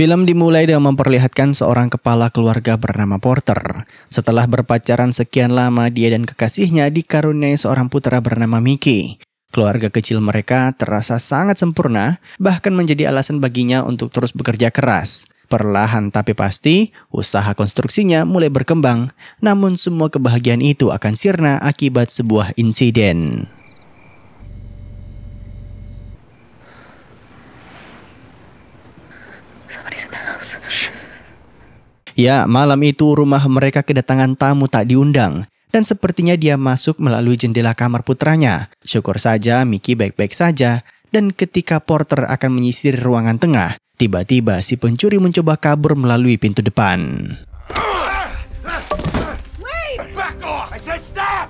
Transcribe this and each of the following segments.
Film dimulai dengan memperlihatkan seorang kepala keluarga bernama Porter. Setelah berpacaran sekian lama, dia dan kekasihnya dikaruniai seorang putra bernama Mickey. Keluarga kecil mereka terasa sangat sempurna, bahkan menjadi alasan baginya untuk terus bekerja keras. Perlahan tapi pasti, usaha konstruksinya mulai berkembang. Namun semua kebahagiaan itu akan sirna akibat sebuah insiden. Ya, malam itu rumah mereka kedatangan tamu tak diundang. Dan sepertinya dia masuk melalui jendela kamar putranya. Syukur saja Mickey baik-baik saja. Dan ketika Porter akan menyisir ruangan tengah, tiba-tiba si pencuri mencoba kabur melalui pintu depan. Wait! Back off! I said stop!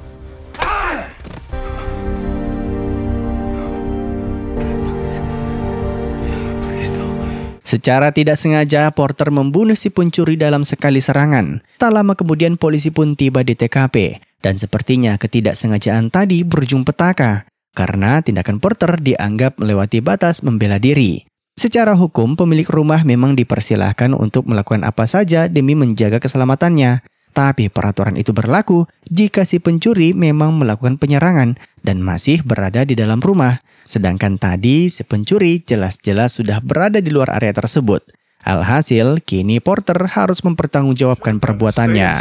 Secara tidak sengaja, Porter membunuh si pencuri dalam sekali serangan. Tak lama kemudian polisi pun tiba di TKP. Dan sepertinya ketidaksengajaan tadi berujung petaka. Karena tindakan Porter dianggap melewati batas membela diri. Secara hukum, pemilik rumah memang dipersilahkan untuk melakukan apa saja demi menjaga keselamatannya. Tapi peraturan itu berlaku jika si pencuri memang melakukan penyerangan dan masih berada di dalam rumah. Sedangkan tadi si pencuri jelas-jelas sudah berada di luar area tersebut. Alhasil, kini Porter harus mempertanggungjawabkan perbuatannya.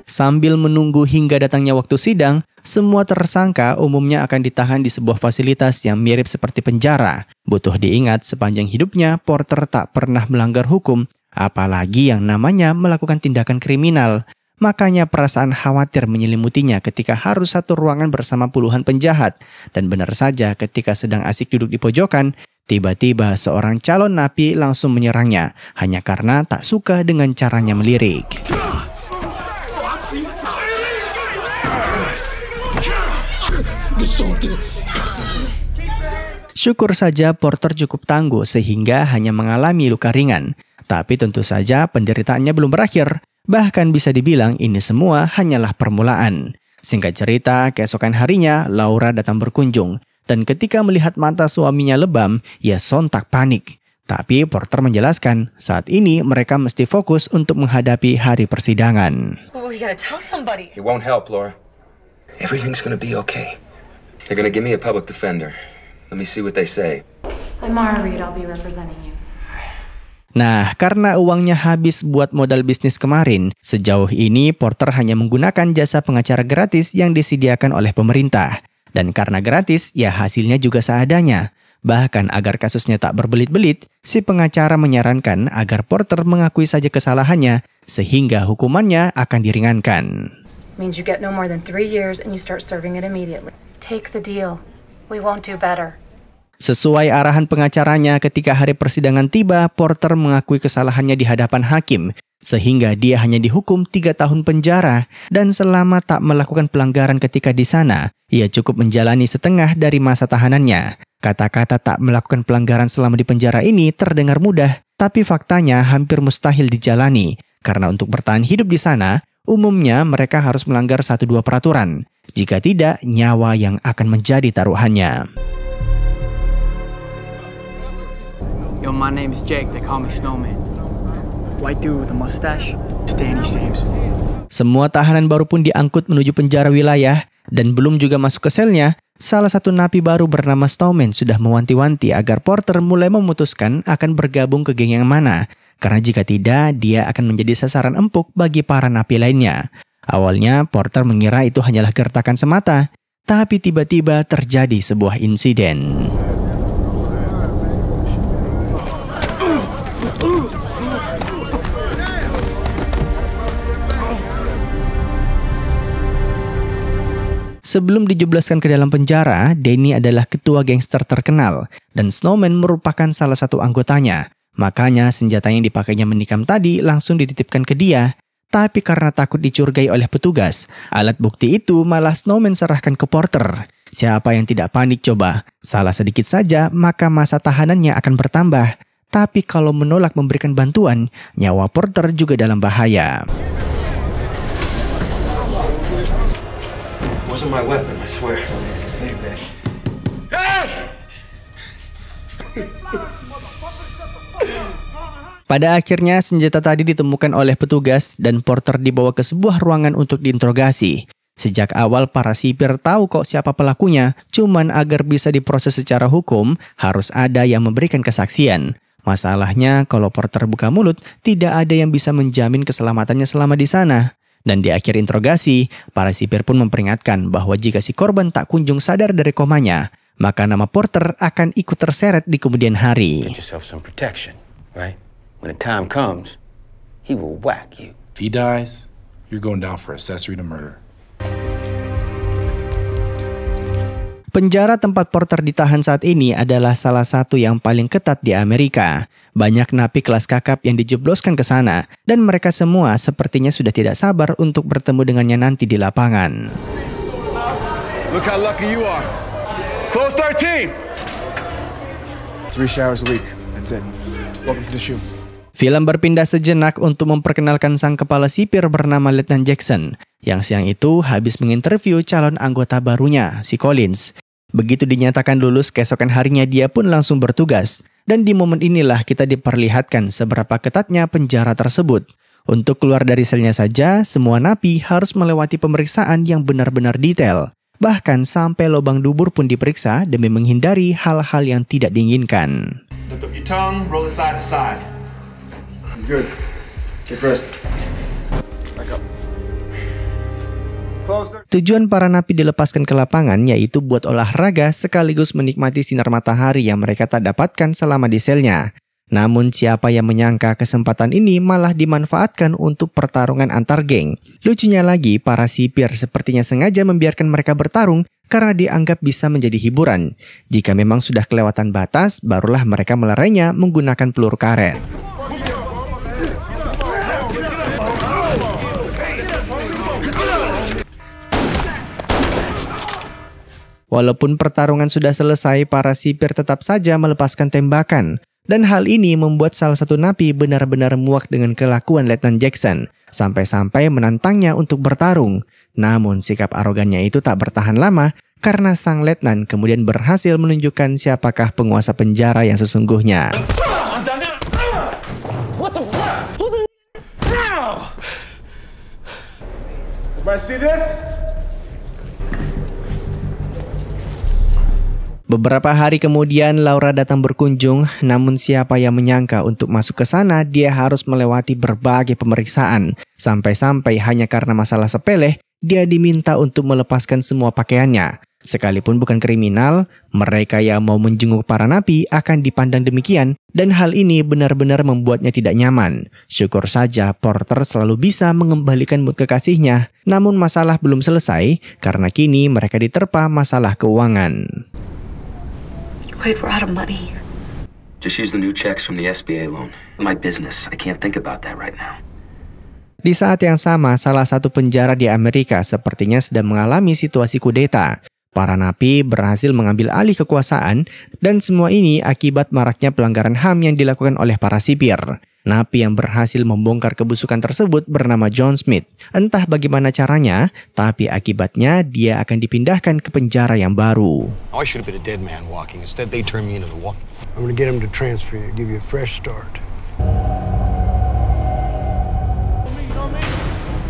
Sambil menunggu hingga datangnya waktu sidang, semua tersangka umumnya akan ditahan di sebuah fasilitas yang mirip seperti penjara. Butuh diingat, sepanjang hidupnya Porter tak pernah melanggar hukum, apalagi yang namanya melakukan tindakan kriminal. Makanya perasaan khawatir menyelimutinya ketika harus satu ruangan bersama puluhan penjahat. Dan benar saja ketika sedang asik duduk di pojokan, tiba-tiba seorang calon napi langsung menyerangnya, hanya karena tak suka dengan caranya melirik. Syukur saja Porter cukup tangguh sehingga hanya mengalami luka ringan. Tapi tentu saja penderitaannya belum berakhir. Bahkan bisa dibilang ini semua hanyalah permulaan. Singkat cerita, keesokan harinya Laura datang berkunjung. Dan ketika melihat mata suaminya lebam, ia sontak panik. Tapi Porter menjelaskan, saat ini mereka mesti fokus untuk menghadapi hari persidangan. Well, we gotta tell somebody. It won't help, Laura. Everything's gonna be okay. They're gonna give me a public defender. Let me see what they say. I'm Mara Reed. I'll be representing you. Nah, karena uangnya habis buat modal bisnis kemarin, sejauh ini Porter hanya menggunakan jasa pengacara gratis yang disediakan oleh pemerintah. Dan karena gratis, ya hasilnya juga seadanya. Bahkan agar kasusnya tak berbelit-belit, si pengacara menyarankan agar Porter mengakui saja kesalahannya, sehingga hukumannya akan diringankan. Means you get no more than 3 years and you start serving it immediately. Take the deal. We won't do better. Sesuai arahan pengacaranya, ketika hari persidangan tiba, Porter mengakui kesalahannya di hadapan hakim, sehingga dia hanya dihukum 3 tahun penjara, dan selama tak melakukan pelanggaran ketika di sana, ia cukup menjalani setengah dari masa tahanannya. Kata-kata tak melakukan pelanggaran selama di penjara ini terdengar mudah, tapi faktanya hampir mustahil dijalani, karena untuk bertahan hidup di sana, umumnya mereka harus melanggar 1-2 peraturan. Jika tidak, nyawa yang akan menjadi taruhannya. Yo, my name is Jake. They call me Snowman. White dude with a mustache. It's Danny Sames. Semua tahanan baru pun diangkut menuju penjara wilayah dan belum juga masuk ke selnya, salah satu napi baru bernama Snowman sudah mewanti-wanti agar Porter mulai memutuskan akan bergabung ke geng yang mana. Karena jika tidak, dia akan menjadi sasaran empuk bagi para napi lainnya. Awalnya, Porter mengira itu hanyalah gertakan semata, tapi tiba-tiba terjadi sebuah insiden. Sebelum dijebloskan ke dalam penjara, Danny adalah ketua gangster terkenal dan Snowman merupakan salah satu anggotanya. Makanya senjata yang dipakainya menikam tadi langsung dititipkan ke dia. Tapi karena takut dicurigai oleh petugas, alat bukti itu malah Snowman serahkan ke Porter. Siapa yang tidak panik coba? Salah sedikit saja maka masa tahanannya akan bertambah. Tapi kalau menolak memberikan bantuan, nyawa Porter juga dalam bahaya. Wasn't my weapon, I swear. Hey! Pada akhirnya senjata tadi ditemukan oleh petugas dan Porter dibawa ke sebuah ruangan untuk diinterogasi. Sejak awal para sipir tahu kok siapa pelakunya, cuman agar bisa diproses secara hukum harus ada yang memberikan kesaksian. Masalahnya kalau Porter buka mulut, tidak ada yang bisa menjamin keselamatannya selama di sana. Dan di akhir interogasi, para sipir pun memperingatkan bahwa jika si korban tak kunjung sadar dari komanya, maka nama Porter akan ikut terseret di kemudian hari. Get yourself some protection, right? When the time comes, he will whack you. If he dies, you're going down for accessory to murder. Penjara tempat Porter ditahan saat ini adalah salah satu yang paling ketat di Amerika. Banyak napi kelas kakap yang dijebloskan ke sana, dan mereka semua sepertinya sudah tidak sabar untuk bertemu dengannya nanti di lapangan. Look how lucky you are. Close 13. 3 showers a week. That's it. Welcome to the shoe. Film berpindah sejenak untuk memperkenalkan sang kepala sipir bernama Letnan Jackson, yang siang itu habis menginterview calon anggota barunya, si Collins. Begitu dinyatakan lulus, keesokan harinya dia pun langsung bertugas. Dan di momen inilah kita diperlihatkan seberapa ketatnya penjara tersebut. Untuk keluar dari selnya saja, semua napi harus melewati pemeriksaan yang benar-benar detail. Bahkan sampai lubang dubur pun diperiksa demi menghindari hal-hal yang tidak diinginkan. Lift up your tongue, roll it side to side. Good. Get rest. Back up. Tujuan para napi dilepaskan ke lapangan yaitu buat olahraga sekaligus menikmati sinar matahari yang mereka tak dapatkan selama di selnya. Namun siapa yang menyangka kesempatan ini malah dimanfaatkan untuk pertarungan antar geng. Lucunya lagi, para sipir sepertinya sengaja membiarkan mereka bertarung karena dianggap bisa menjadi hiburan. Jika memang sudah kelewatan batas, barulah mereka melerainya menggunakan peluru karet. Walaupun pertarungan sudah selesai, para sipir tetap saja melepaskan tembakan. Dan hal ini membuat salah satu napi benar-benar muak dengan kelakuan Letnan Jackson, sampai-sampai menantangnya untuk bertarung. Namun sikap arogannya itu tak bertahan lama, karena sang letnan kemudian berhasil menunjukkan siapakah penguasa penjara yang sesungguhnya. Beberapa hari kemudian Laura datang berkunjung, namun siapa yang menyangka untuk masuk ke sana dia harus melewati berbagai pemeriksaan. Sampai-sampai hanya karena masalah sepele, dia diminta untuk melepaskan semua pakaiannya. Sekalipun bukan kriminal, mereka yang mau menjenguk para napi akan dipandang demikian dan hal ini benar-benar membuatnya tidak nyaman. Syukur saja Porter selalu bisa mengembalikan mood kekasihnya, namun masalah belum selesai karena kini mereka diterpa masalah keuangan. Wait, we're out of money. Just use the new checks from the SBA loan. My business. I can't think about that right now. Di saat yang sama, salah satu penjara di Amerika sepertinya sedang mengalami situasi kudeta. Para napi berhasil mengambil alih kekuasaan dan semua ini akibat maraknya pelanggaran HAM yang dilakukan oleh para sipir. Napi yang berhasil membongkar kebusukan tersebut bernama John Smith. Entah bagaimana caranya, tapi akibatnya dia akan dipindahkan ke penjara yang baru. I should have been a dead man walking. Instead, they turned me into the wall. I'm going to get him to transfer you, give you a fresh start.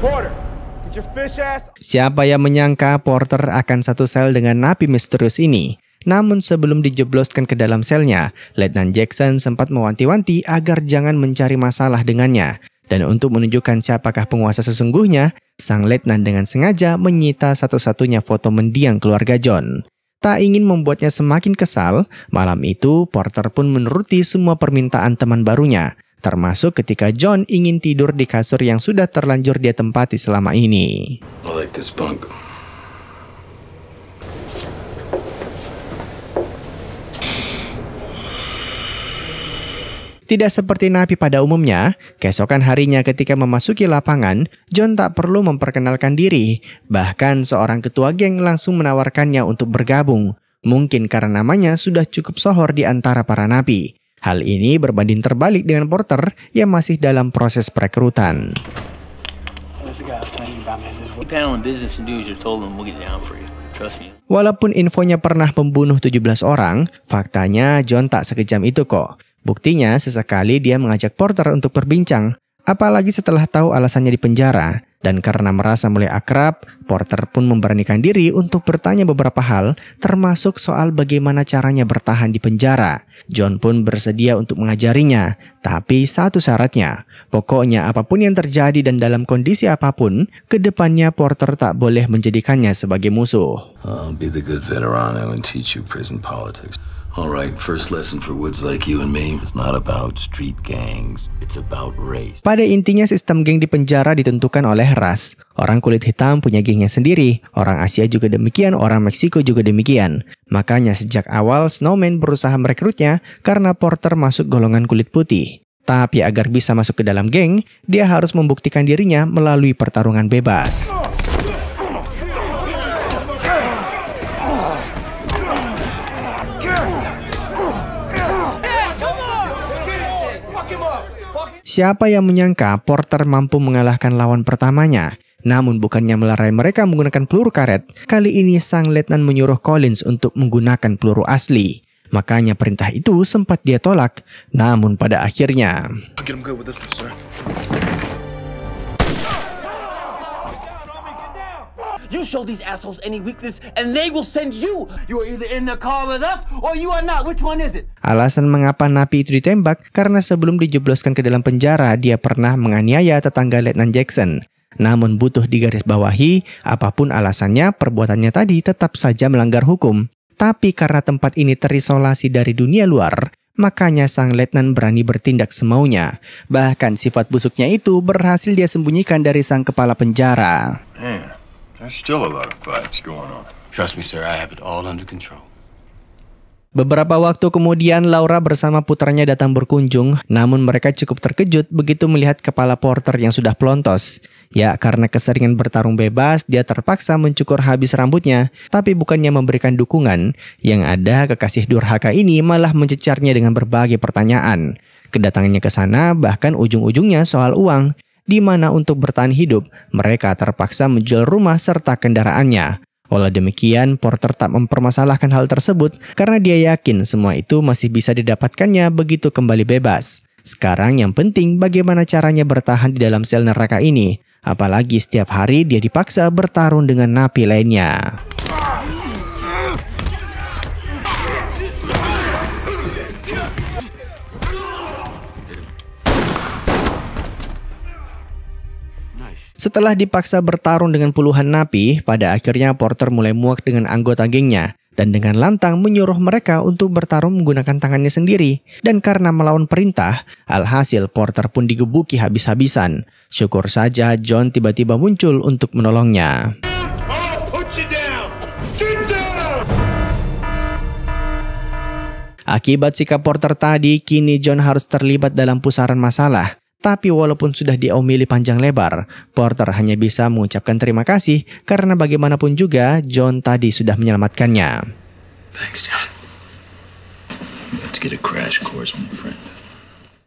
Porter, get your fish ass. Siapa yang menyangka Porter akan satu sel dengan napi misterius ini? Namun sebelum dijebloskan ke dalam selnya, Letnan Jackson sempat mewanti-wanti agar jangan mencari masalah dengannya. Dan untuk menunjukkan siapakah penguasa sesungguhnya, sang letnan dengan sengaja menyita satu-satunya foto mendiang keluarga John. Tak ingin membuatnya semakin kesal, malam itu Porter pun menuruti semua permintaan teman barunya, termasuk ketika John ingin tidur di kasur yang sudah terlanjur dia tempati selama ini. I like this bunk. Tidak seperti napi pada umumnya, keesokan harinya ketika memasuki lapangan, John tak perlu memperkenalkan diri. Bahkan seorang ketua geng langsung menawarkannya untuk bergabung. Mungkin karena namanya sudah cukup sohor di antara para napi. Hal ini berbanding terbalik dengan Porter yang masih dalam proses perekrutan. Walaupun infonya pernah membunuh 17 orang, faktanya John tak sekejam itu kok. Buktinya sesekali dia mengajak Porter untuk berbincang, apalagi setelah tahu alasannya di penjara. Dan karena merasa mulai akrab, Porter pun memberanikan diri untuk bertanya beberapa hal, termasuk soal bagaimana caranya bertahan di penjara. John pun bersedia untuk mengajarinya, tapi satu syaratnya. Pokoknya apapun yang terjadi dan dalam kondisi apapun, kedepannya Porter tak boleh menjadikannya sebagai musuh. I'll be the good veterano and teach you prison politics. Alright, first lesson for woods like you and me. It's not about street gangs, it's about race. Pada intinya sistem geng di penjara ditentukan oleh ras. Orang kulit hitam punya gengnya sendiri, orang Asia juga demikian, orang Meksiko juga demikian. Makanya sejak awal Snowman berusaha merekrutnya karena Porter masuk golongan kulit putih. Tapi agar bisa masuk ke dalam geng, dia harus membuktikan dirinya melalui pertarungan bebas. Siapa yang menyangka Porter mampu mengalahkan lawan pertamanya? Namun bukannya melerai mereka menggunakan peluru karet, kali ini sang letnan menyuruh Collins untuk menggunakan peluru asli. Makanya perintah itu sempat dia tolak, namun pada akhirnya... You show these assholes any weakness and they will send you. You are either in the car with us or you are not. Which one is it? Alasan mengapa napi itu ditembak karena sebelum dijebloskan ke dalam penjara dia pernah menganiaya tetangga Letnan Jackson. Namun butuh digarisbawahi, apapun alasannya, perbuatannya tadi tetap saja melanggar hukum. Tapi karena tempat ini terisolasi dari dunia luar, makanya sang letnan berani bertindak semaunya. Bahkan sifat busuknya itu berhasil dia sembunyikan dari sang kepala penjara. There's still a lot of vibes going on. Trust me, sir, I have it all under control. Beberapa waktu kemudian Laura bersama putranya datang berkunjung, namun mereka cukup terkejut begitu melihat kepala Porter yang sudah pelontos. Ya, karena keseringan bertarung bebas, dia terpaksa mencukur habis rambutnya, tapi bukannya memberikan dukungan. Yang ada, kekasih durhaka ini malah mencecarnya dengan berbagai pertanyaan. Kedatangannya ke sana bahkan ujung-ujungnya soal uang, di mana untuk bertahan hidup, mereka terpaksa menjual rumah serta kendaraannya. Walau demikian, Porter tak mempermasalahkan hal tersebut karena dia yakin semua itu masih bisa didapatkannya begitu kembali bebas. Sekarang yang penting bagaimana caranya bertahan di dalam sel neraka ini, apalagi setiap hari dia dipaksa bertarung dengan napi lainnya. Setelah dipaksa bertarung dengan puluhan napi, pada akhirnya Porter mulai muak dengan anggota gengnya dan dengan lantang menyuruh mereka untuk bertarung menggunakan tangannya sendiri. Dan karena melawan perintah, alhasil Porter pun digebuki habis-habisan. Syukur saja John tiba-tiba muncul untuk menolongnya. Akibat sikap Porter tadi, kini John harus terlibat dalam pusaran masalah. Tapi walaupun sudah diomeli panjang lebar, Porter hanya bisa mengucapkan terima kasih karena bagaimanapun juga John tadi sudah menyelamatkannya. Thanks, John. Let's get a crash course, my friend.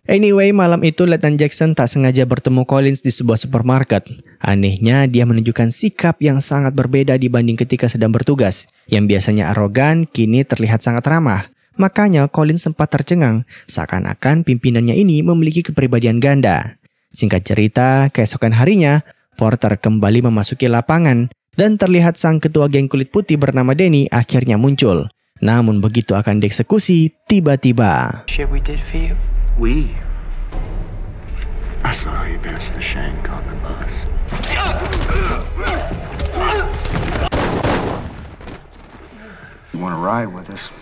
Anyway, malam itu Letnan Jackson tak sengaja bertemu Collins di sebuah supermarket. Anehnya, dia menunjukkan sikap yang sangat berbeda dibanding ketika sedang bertugas. Yang biasanya arogan, kini terlihat sangat ramah. Makanya Collins sempat tercengang, seakan-akan pimpinannya ini memiliki kepribadian ganda. Singkat cerita, keesokan harinya, Porter kembali memasuki lapangan dan terlihat sang ketua geng kulit putih bernama Danny akhirnya muncul. Namun begitu akan dieksekusi, tiba-tiba. Shit we did for you? We? I saw how you bounced the shank on the bus. You want to ride with us?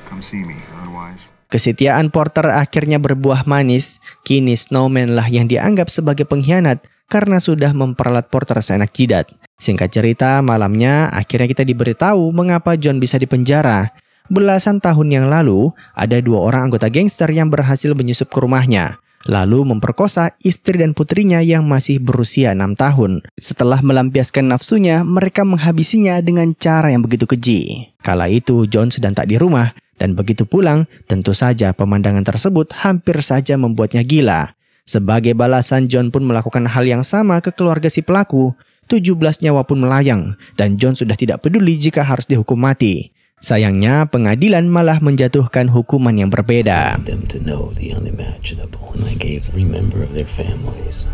Come see me, otherwise. Kesetiaan Porter akhirnya berbuah manis. Kini Snowman lah yang dianggap sebagai pengkhianat karena sudah memperalat Porter seenak jidat. Singkat cerita, malamnya akhirnya kita diberitahu mengapa John bisa dipenjara. Belasan tahun yang lalu, ada 2 orang anggota gangster yang berhasil menyusup ke rumahnya, lalu memperkosa istri dan putrinya yang masih berusia 6 tahun. Setelah melampiaskan nafsunya, mereka menghabisinya dengan cara yang begitu keji. Kala itu John sedang tak di rumah, dan begitu pulang, tentu saja pemandangan tersebut hampir saja membuatnya gila. Sebagai balasan, John pun melakukan hal yang sama ke keluarga si pelaku. 17 nyawa pun melayang, dan John sudah tidak peduli jika harus dihukum mati. Sayangnya, pengadilan malah menjatuhkan hukuman yang berbeda. Them to know the unimaginable, and I gave every member of their families,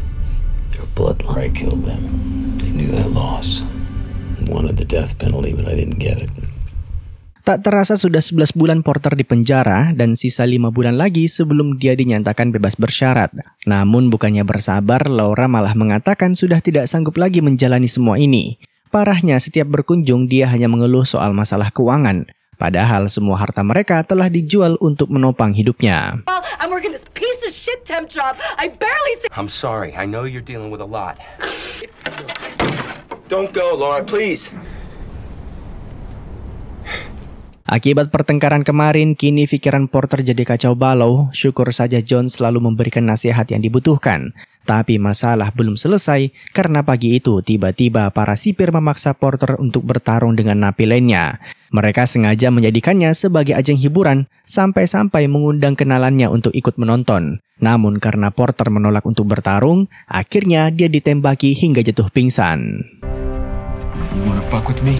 their bloodline. I killed them. They knew that loss. Wanted the death penalty, but I didn't get it. Tak terasa sudah 11 bulan Porter di penjara dan sisa 5 bulan lagi sebelum dia dinyatakan bebas bersyarat. Namun bukannya bersabar, Laura malah mengatakan sudah tidak sanggup lagi menjalani semua ini. Parahnya, setiap berkunjung dia hanya mengeluh soal masalah keuangan. Padahal semua harta mereka telah dijual untuk menopang hidupnya. I'm sorry. I know you're dealing with a lot. Don't go, Laura, please. Akibat pertengkaran kemarin, kini pikiran Porter jadi kacau balau. Syukur saja John selalu memberikan nasihat yang dibutuhkan. Tapi masalah belum selesai karena pagi itu tiba-tiba para sipir memaksa Porter untuk bertarung dengan napi lainnya. Mereka sengaja menjadikannya sebagai ajang hiburan sampai-sampai mengundang kenalannya untuk ikut menonton. Namun karena Porter menolak untuk bertarung, akhirnya dia ditembaki hingga jatuh pingsan. You wanna fuck with me?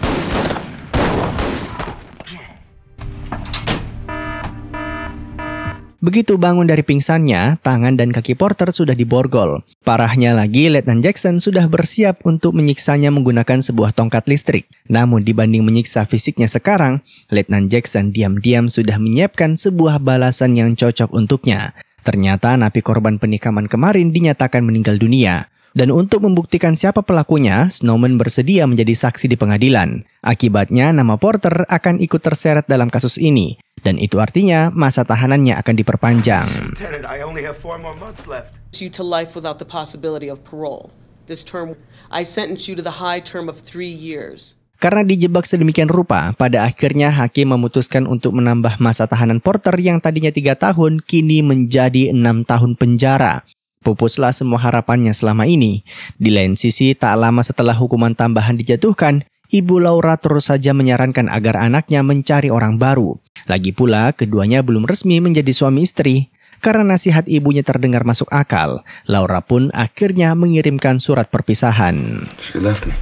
Begitu bangun dari pingsannya, tangan dan kaki Porter sudah diborgol. Parahnya lagi, Letnan Jackson sudah bersiap untuk menyiksanya menggunakan sebuah tongkat listrik. Namun dibanding menyiksa fisiknya sekarang, Letnan Jackson diam-diam sudah menyiapkan sebuah balasan yang cocok untuknya. Ternyata napi korban penikaman kemarin dinyatakan meninggal dunia. Dan untuk membuktikan siapa pelakunya, Snowman bersedia menjadi saksi di pengadilan. Akibatnya, nama Porter akan ikut terseret dalam kasus ini. Dan itu artinya masa tahanannya akan diperpanjang. Lieutenant, I only have 4 more months left. You to life without the possibility of parole. This term, I sentence you to the high term of 3 years. Karena dijebak sedemikian rupa, pada akhirnya hakim memutuskan untuk menambah masa tahanan Porter yang tadinya 3 tahun, kini menjadi 6 tahun penjara. Pupuslah semua harapannya selama ini. Di lain sisi, tak lama setelah hukuman tambahan dijatuhkan, Ibu Laura terus saja menyarankan agar anaknya mencari orang baru. Lagi pula, keduanya belum resmi menjadi suami istri. Karena nasihat ibunya terdengar masuk akal, Laura pun akhirnya mengirimkan surat perpisahan. She left me.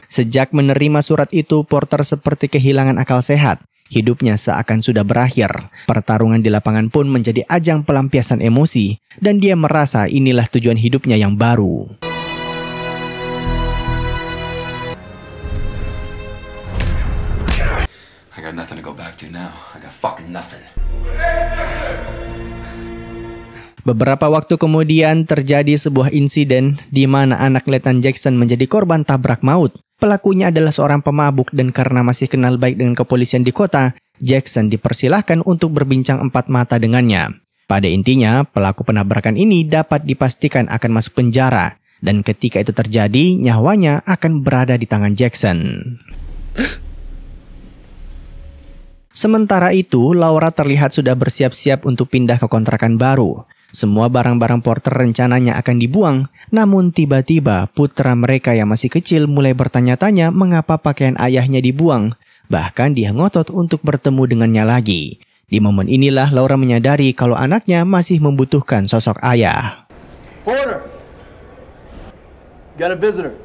Sejak menerima surat itu, Porter seperti kehilangan akal sehat. Hidupnya seakan sudah berakhir. Pertarungan di lapangan pun menjadi ajang pelampiasan emosi, dan dia merasa inilah tujuan hidupnya yang baru. I got nothing to go back to now. I got fucking nothing. Beberapa waktu kemudian terjadi sebuah insiden di mana anak Letnan Jackson menjadi korban tabrak maut. Pelakunya adalah seorang pemabuk dan karena masih kenal baik dengan kepolisian di kota, Jackson dipersilahkan untuk berbincang 4 mata dengannya. Pada intinya, pelaku penabrakan ini dapat dipastikan akan masuk penjara. Dan ketika itu terjadi, nyawanya akan berada di tangan Jackson. Sementara itu, Laura terlihat sudah bersiap-siap untuk pindah ke kontrakan baru. Semua barang-barang Porter rencananya akan dibuang, namun tiba-tiba putra mereka yang masih kecil mulai bertanya-tanya mengapa pakaian ayahnya dibuang. Bahkan dia ngotot untuk bertemu dengannya lagi. Di momen inilah Laura menyadari kalau anaknya masih membutuhkan sosok ayah. Porter! Got a visitor.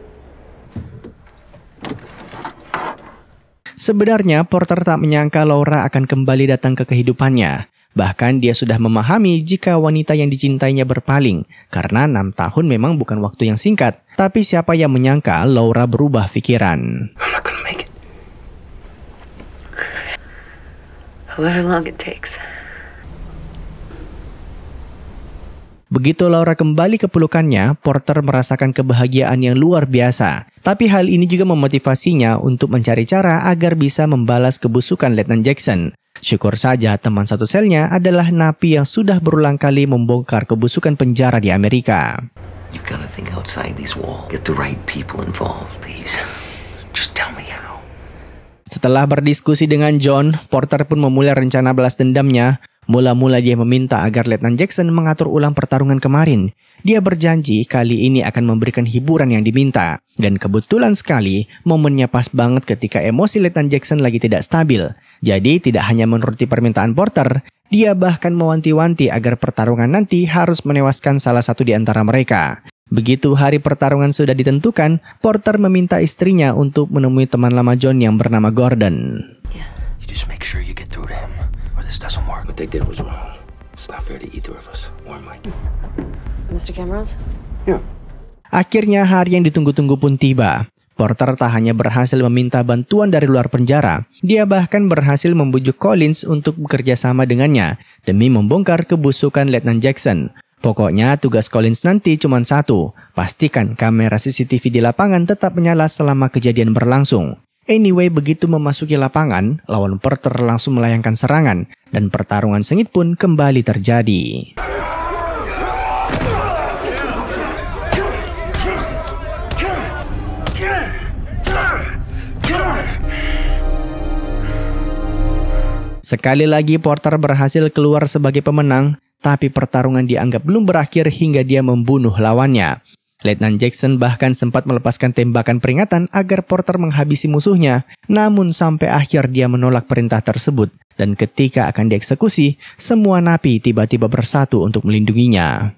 Sebenarnya Porter tak menyangka Laura akan kembali datang ke kehidupannya. Bahkan dia sudah memahami jika wanita yang dicintainya berpaling, karena 6 tahun memang bukan waktu yang singkat. Tapi siapa yang menyangka Laura berubah pikiran. I'm not gonna make it. However long it takes. Begitu Laura kembali ke pelukannya, Porter merasakan kebahagiaan yang luar biasa. Tapi hal ini juga memotivasinya untuk mencari cara agar bisa membalas kebusukan Letnan Jackson. Syukur saja teman satu selnya adalah napi yang sudah berulang kali membongkar kebusukan penjara di Amerika. You've got to think outside these walls. Get the right people involved, please. Just tell me how. Setelah berdiskusi dengan John, Porter pun memulai rencana balas dendamnya. Mula-mula dia meminta agar Letnan Jackson mengatur ulang pertarungan kemarin. Dia berjanji kali ini akan memberikan hiburan yang diminta. Dan kebetulan sekali, momennya pas banget ketika emosi Letnan Jackson lagi tidak stabil. Jadi tidak hanya menuruti permintaan Porter, dia bahkan mewanti-wanti agar pertarungan nanti harus menewaskan salah satu di antara mereka. Begitu hari pertarungan sudah ditentukan, Porter meminta istrinya untuk menemui teman lama John yang bernama Gordon. You just make sure you get through to him, or this doesn't work. What they did was wrong. It's not fair to either of us, or Mike. Mr. Camrose? Yeah. Akhirnya hari yang ditunggu-tunggu pun tiba. Porter tak hanya berhasil meminta bantuan dari luar penjara, dia bahkan berhasil membujuk Collins untuk bekerja sama dengannya demi membongkar kebusukan Letnan Jackson. Pokoknya tugas Collins nanti cuma satu, pastikan kamera CCTV di lapangan tetap menyala selama kejadian berlangsung. Anyway, begitu memasuki lapangan, lawan Porter langsung melayangkan serangan, dan pertarungan sengit pun kembali terjadi. Sekali lagi Porter berhasil keluar sebagai pemenang, tapi pertarungan dianggap belum berakhir hingga dia membunuh lawannya. Letnan Jackson bahkan sempat melepaskan tembakan peringatan agar Porter menghabisi musuhnya, namun sampai akhir dia menolak perintah tersebut. Dan ketika akan dieksekusi, semua napi tiba-tiba bersatu untuk melindunginya.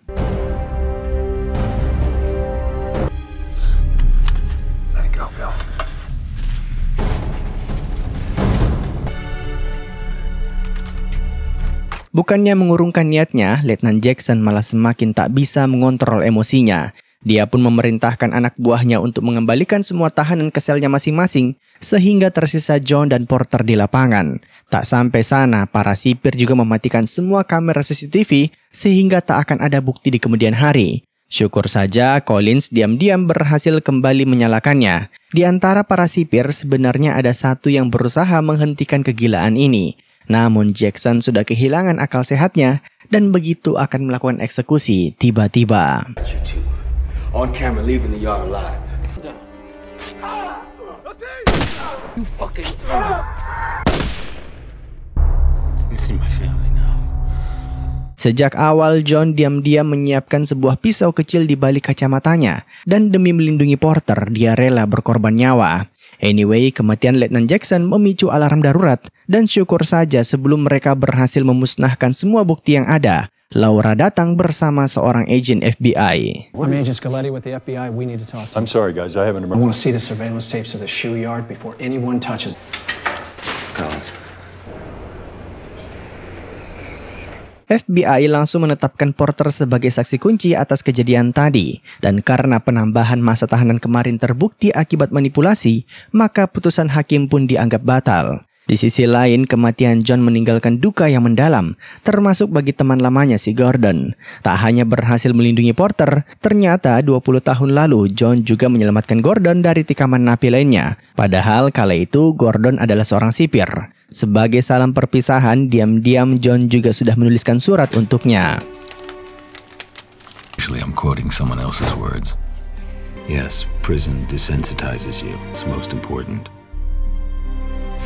Bukannya mengurungkan niatnya, Letnan Jackson malah semakin tak bisa mengontrol emosinya. Dia pun memerintahkan anak buahnya untuk mengembalikan semua tahanan ke selnya masing-masing, sehingga tersisa John dan Porter di lapangan. Tak sampai sana, para sipir juga mematikan semua kamera CCTV, sehingga tak akan ada bukti di kemudian hari. Syukur saja Collins diam-diam berhasil kembali menyalakannya. Di antara para sipir sebenarnya ada satu yang berusaha menghentikan kegilaan ini. Namun Jackson sudah kehilangan akal sehatnya dan begitu akan melakukan eksekusi tiba-tiba. On camera leaving the yard alive. You fucking You see my family now. Sejak awal John diam-diam menyiapkan sebuah pisau kecil di balik kacamatanya dan demi melindungi Porter dia rela berkorban nyawa. Anyway, kematian Letnan Jackson memicu alarm darurat dan syukur saja sebelum mereka berhasil memusnahkan semua bukti yang ada, Laura datang bersama seorang agen FBI. I'm Agent Scaletti with the FBI. We need to talk to you. I'm sorry, guys. I haven't. I want to see the surveillance tapes of the shoe yard before anyone touches. Collins. FBI langsung menetapkan Porter sebagai saksi kunci atas kejadian tadi. Dan karena penambahan masa tahanan kemarin terbukti akibat manipulasi, maka putusan hakim pun dianggap batal. Di sisi lain, kematian John meninggalkan duka yang mendalam, termasuk bagi teman lamanya si Gordon. Tak hanya berhasil melindungi Porter, ternyata 20 tahun lalu John juga menyelamatkan Gordon dari tikaman napi lainnya. Padahal kala itu Gordon adalah seorang sipir. Sebagai salam perpisahan, diam-diam John juga sudah menuliskan surat untuknya. Actually, I'm quoting someone else's words. Yes, prison desensitizes you. It's most important.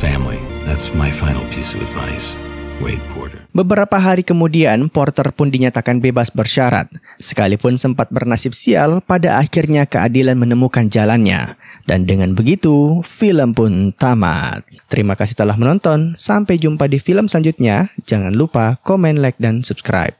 Family, that's my final piece of advice. Wade Porter. Beberapa hari kemudian, Porter pun dinyatakan bebas bersyarat. Sekalipun sempat bernasib sial, pada akhirnya keadilan menemukan jalannya. Dan dengan begitu, film pun tamat. Terima kasih telah menonton. Sampai jumpa di film selanjutnya. Jangan lupa komen, like, dan subscribe.